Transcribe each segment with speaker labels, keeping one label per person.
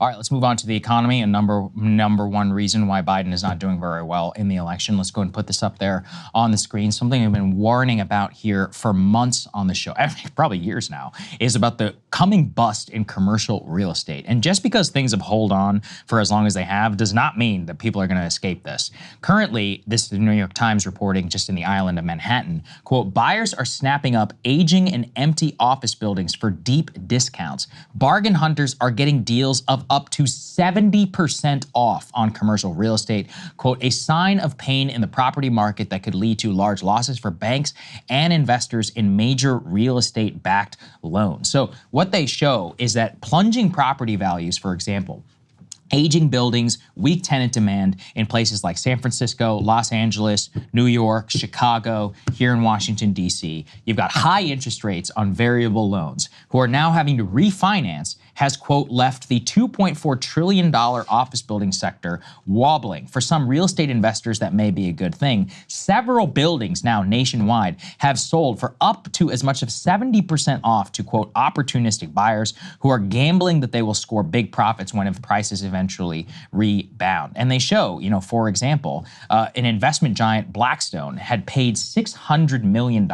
Speaker 1: All right, let's move on to the economy. And number one reason why Biden is not doing very well in the election. Let's go ahead and put this up there on the screen. Something I've been warning about here for months on the show, probably years now, is about the coming bust in commercial real estate. And just because things have held on for as long as they have does not mean that people are going to escape this. Currently, this is the New York Times reporting just in the island of Manhattan, quote, buyers are snapping up aging and empty office buildings for deep discounts. Bargain hunters are getting deals of up to 70% off on commercial real estate, quote, a sign of pain in the property market that could lead to large losses for banks and investors in major real estate-backed loans. So what they show is that plunging property values, for example, aging buildings, weak tenant demand in places like San Francisco, Los Angeles, New York, Chicago, here in Washington, D.C. You've got high interest rates on variable loans who are now having to refinance has, quote, left the $2.4 trillion office building sector wobbling. For some real estate investors, that may be a good thing. Several buildings now nationwide have sold for up to as much as 70% off to, quote, opportunistic buyers who are gambling that they will score big profits when prices eventually rebound. And they show, for example, an investment giant Blackstone had paid $600 million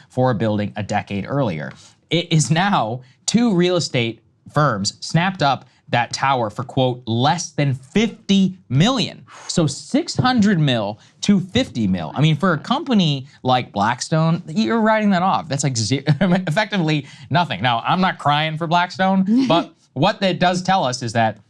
Speaker 1: for a building a decade earlier. It is now two real estate firms snapped up that tower for, quote, less than 50 million. So 600 mil to 50 mil. I mean, for a company like Blackstone, you're writing that off. That's like effectively nothing. Now, I'm not crying for Blackstone, but what that does tell us is that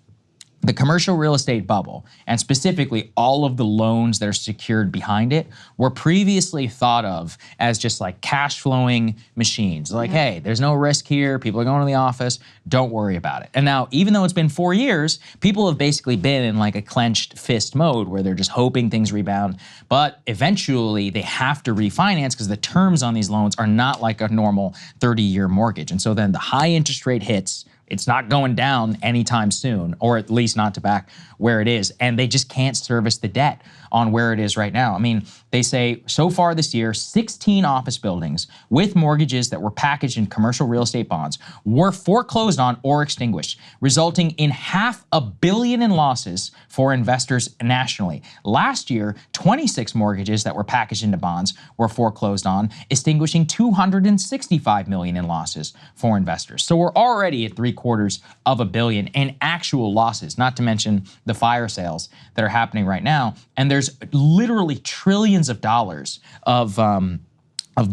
Speaker 1: the commercial real estate bubble, and specifically all of the loans that are secured behind it, were previously thought of as just like cash flowing machines. Like, hey, there's no risk here. People are going to the office. Don't worry about it. And now, even though it's been 4 years, people have basically been in like a clenched fist mode where they're just hoping things rebound. But eventually they have to refinance because the terms on these loans are not like a normal 30-year mortgage. And so then the high interest rate hits. It's not going down anytime soon, or at least not to back where it is. And they just can't service the debt on where it is right now. I mean, they say so far this year, 16 office buildings with mortgages that were packaged in commercial real estate bonds were foreclosed on or extinguished, resulting in $500 million in losses for investors nationally. Last year, 26 mortgages that were packaged into bonds were foreclosed on, extinguishing $265 million in losses for investors. So we're already at $750 million in actual losses, not to mention the fire sales that are happening right now. And there's literally trillions of dollars of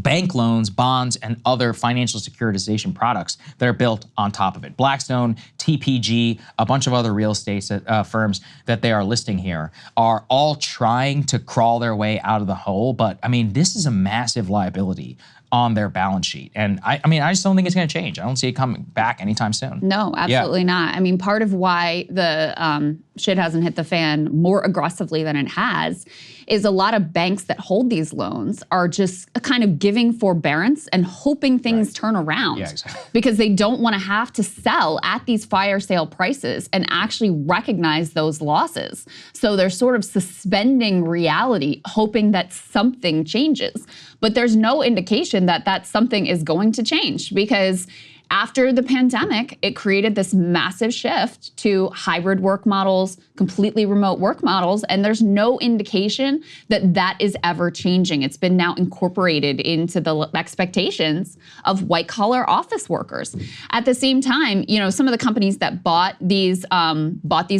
Speaker 1: bank loans, bonds, and other financial securitization products that are built on top of it. Blackstone, TPG, a bunch of other real estate firms that they are listing here are all trying to crawl their way out of the hole. But I mean, this is a massive liability on their balance sheet. And I just don't think it's gonna change. I don't see it coming back anytime soon.
Speaker 2: No, absolutely not. I mean, part of why the shit hasn't hit the fan more aggressively than it has is a lot of banks that hold these loans are just kind of giving forbearance and hoping things turn around.
Speaker 1: Yeah, exactly.
Speaker 2: Because they don't wanna have to sell at these fire sale prices and actually recognize those losses. So they're sort of suspending reality, hoping that something changes. But there's no indication that that something is going to change, because after the pandemic, it created this massive shift to hybrid work models, completely remote work models, and there's no indication that that is ever changing. It's been now incorporated into the expectations of white-collar office workers. At the same time, some of the companies that bought these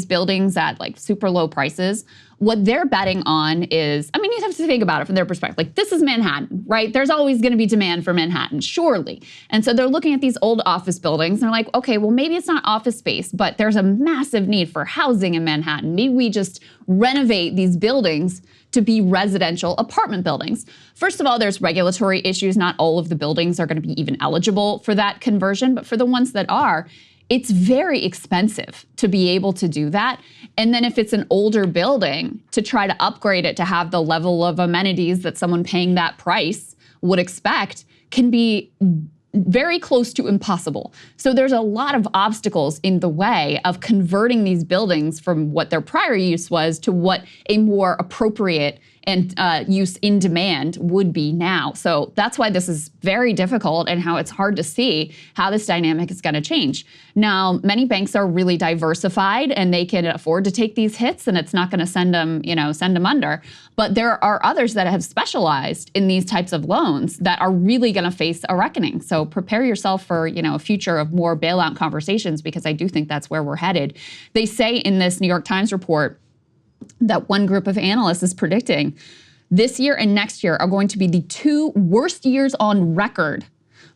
Speaker 2: buildings at like super low prices, what they're betting on is, I mean, you have to think about it from their perspective. Like, this is Manhattan, right? There's always gonna be demand for Manhattan, surely. And so they're looking at these old office buildings and they're like, okay, well, maybe it's not office space, but there's a massive need for housing in Manhattan. Maybe we just renovate these buildings to be residential apartment buildings. First of all, there's regulatory issues. Not all of the buildings are gonna be even eligible for that conversion, but for the ones that are, it's very expensive to be able to do that. And then if it's an older building, to try to upgrade it to have the level of amenities that someone paying that price would expect can be very close to impossible. So there's a lot of obstacles in the way of converting these buildings from what their prior use was to what a more appropriate and use in demand would be now. So that's why this is very difficult and how it's hard to see how this dynamic is going to change. Now, many banks are really diversified and they can afford to take these hits, and it's not going to send them under. But there are others that have specialized in these types of loans that are really going to face a reckoning. So prepare yourself for, a future of more bailout conversations, because I do think that's where we're headed. They say in this New York Times report that one group of analysts is predicting this year and next year are going to be the 2 worst years on record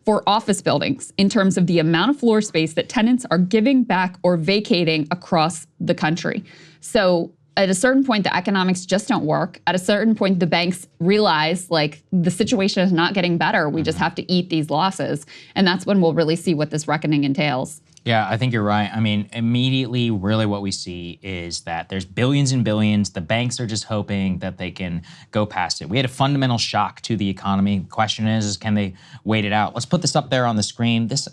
Speaker 2: for office buildings in terms of the amount of floor space that tenants are giving back or vacating across the country. So at a certain point, the economics just don't work. At a certain point, the banks realize the situation is not getting better. We just have to eat these losses. And that's when we'll really see what this reckoning entails.
Speaker 1: Yeah, I think you're right. I mean, immediately, really what we see is that there's billions and billions. The banks are just hoping that they can go past it. We had a fundamental shock to the economy. The question is can they wait it out? Let's put this up there on the screen. There's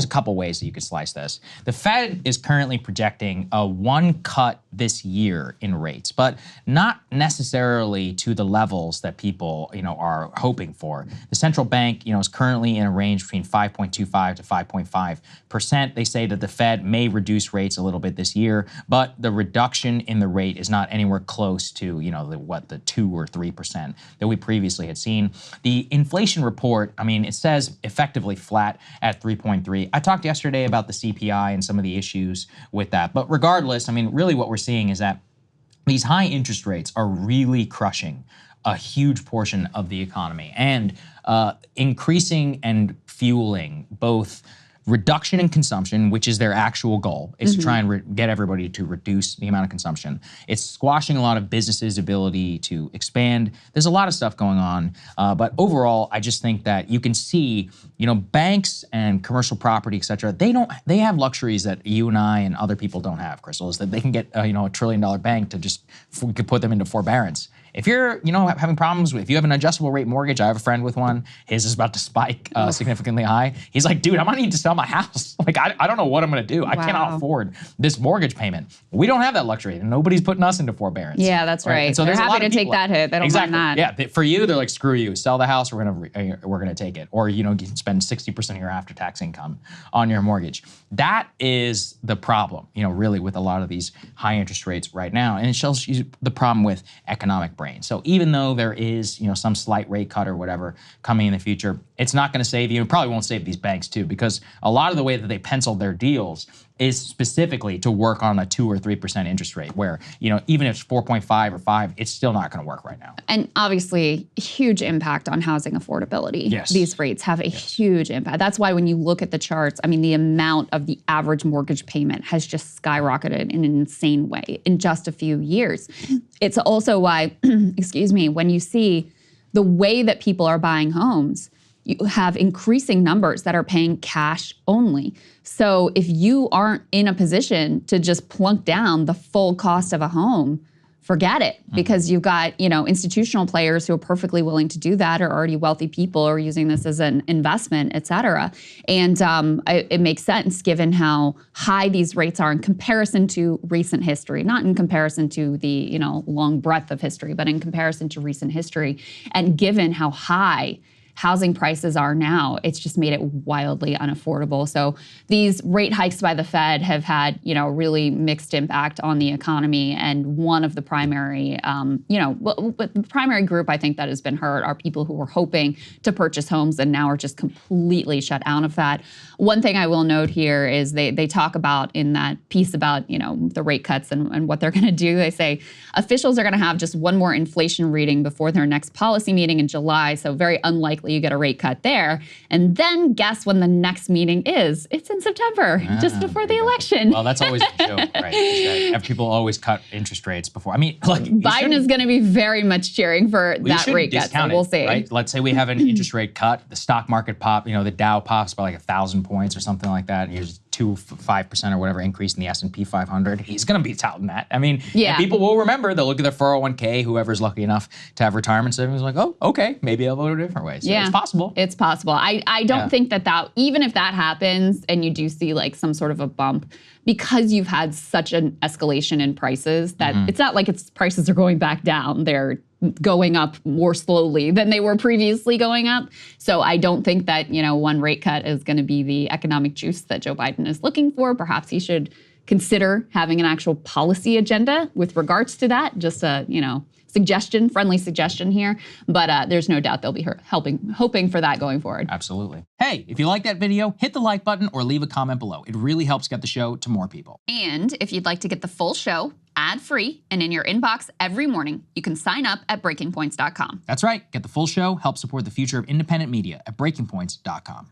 Speaker 1: a couple ways that you could slice this. The Fed is currently projecting a 1 cut this year in rates, but not necessarily to the levels that people, are hoping for. The central bank, is currently in a range between 5.25 to 5.5%. They say that the Fed may reduce rates a little bit this year, but the reduction in the rate is not anywhere close to, the 2 or 3% that we previously had seen. The inflation report, it says effectively flat at 3.3. I talked yesterday about the CPI and some of the issues with that. But regardless, really what we're seeing is that these high interest rates are really crushing a huge portion of the economy and increasing and fueling both reduction in consumption, which is their actual goal, is to try and get everybody to reduce the amount of consumption. It's squashing a lot of businesses' ability to expand. There's a lot of stuff going on. But overall, I just think that you can see, banks and commercial property, et cetera, they have luxuries that you and I and other people don't have, Krystal, is that they can get, a $1 trillion bank to just put them into forbearance. If you're, having problems if you have an adjustable rate mortgage, I have a friend with one, his is about to spike significantly high. He's like, dude, I might need to sell my house. I don't know what I'm gonna do. Wow. I cannot afford this mortgage payment. We don't have that luxury, and nobody's putting us into forbearance.
Speaker 2: Yeah, that's right. And so they're happy to take that hit. They don't mind that.
Speaker 1: Yeah, for you, they're like, screw you, sell the house, we're gonna take it. Or, you spend 60% of your after-tax income on your mortgage. That is the problem, really with a lot of these high interest rates right now. And it shows you the problem with economic brain. So even though there is, some slight rate cut or whatever coming in the future, it's not going to save you. It probably won't save these banks too, because a lot of the way that they penciled their deals is specifically to work on a 2 or 3% interest rate, where, even if it's 4.5 or 5, it's still not going to work right now.
Speaker 2: And obviously, huge impact on housing affordability.
Speaker 1: Yes.
Speaker 2: These rates have a huge impact. That's why when you look at the charts, the amount of the average mortgage payment has just skyrocketed in an insane way in just a few years. It's also why, when you see the way that people are buying homes, you have increasing numbers that are paying cash only. So if you aren't in a position to just plunk down the full cost of a home, forget it, because you've got, institutional players who are perfectly willing to do that, or already wealthy people who are using this as an investment, et cetera. And it makes sense given how high these rates are in comparison to recent history, not in comparison to the, long breadth of history, but in comparison to recent history. And given how high housing prices are now, it's just made it wildly unaffordable. So these rate hikes by the Fed have had, really mixed impact on the economy. And one of the primary, the primary group I think that has been hurt are people who were hoping to purchase homes and now are just completely shut out of that. One thing I will note here is they talk about in that piece about, the rate cuts and what they're going to do. They say officials are going to have just one more inflation reading before their next policy meeting in July. So very unlikely you get a rate cut there. And then guess when the next meeting is? It's in September, just before the election.
Speaker 1: Well, that's always a joke, right? Is that people always cut interest rates before.
Speaker 2: Biden is going to be very much cheering for that rate cut, so we'll see.
Speaker 1: Right? Let's say we have an interest rate cut, the stock market the Dow pops by 1,000 points or something like that, and here's 5% or whatever increase in the S&P 500. He's going to be touting that. And people will remember. They'll look at their 401k, whoever's lucky enough to have retirement savings, like, oh, okay, maybe I'll vote a different way. So it's possible.
Speaker 2: It's possible. I don't think that even if that happens and you do see some sort of a bump, because you've had such an escalation in prices that it's not like prices are going back down. They're going up more slowly than they were previously going up. So I don't think that, one rate cut is going to be the economic juice that Joe Biden is looking for. Perhaps he should consider having an actual policy agenda with regards to that. Just a, suggestion, friendly suggestion here. But there's no doubt they'll be hoping for that going forward.
Speaker 1: Absolutely. Hey, if you like that video, hit the like button or leave a comment below. It really helps get the show to more people.
Speaker 2: And if you'd like to get the full show ad-free and in your inbox every morning, you can sign up at breakingpoints.com.
Speaker 1: That's right. Get the full show, help support the future of independent media at breakingpoints.com.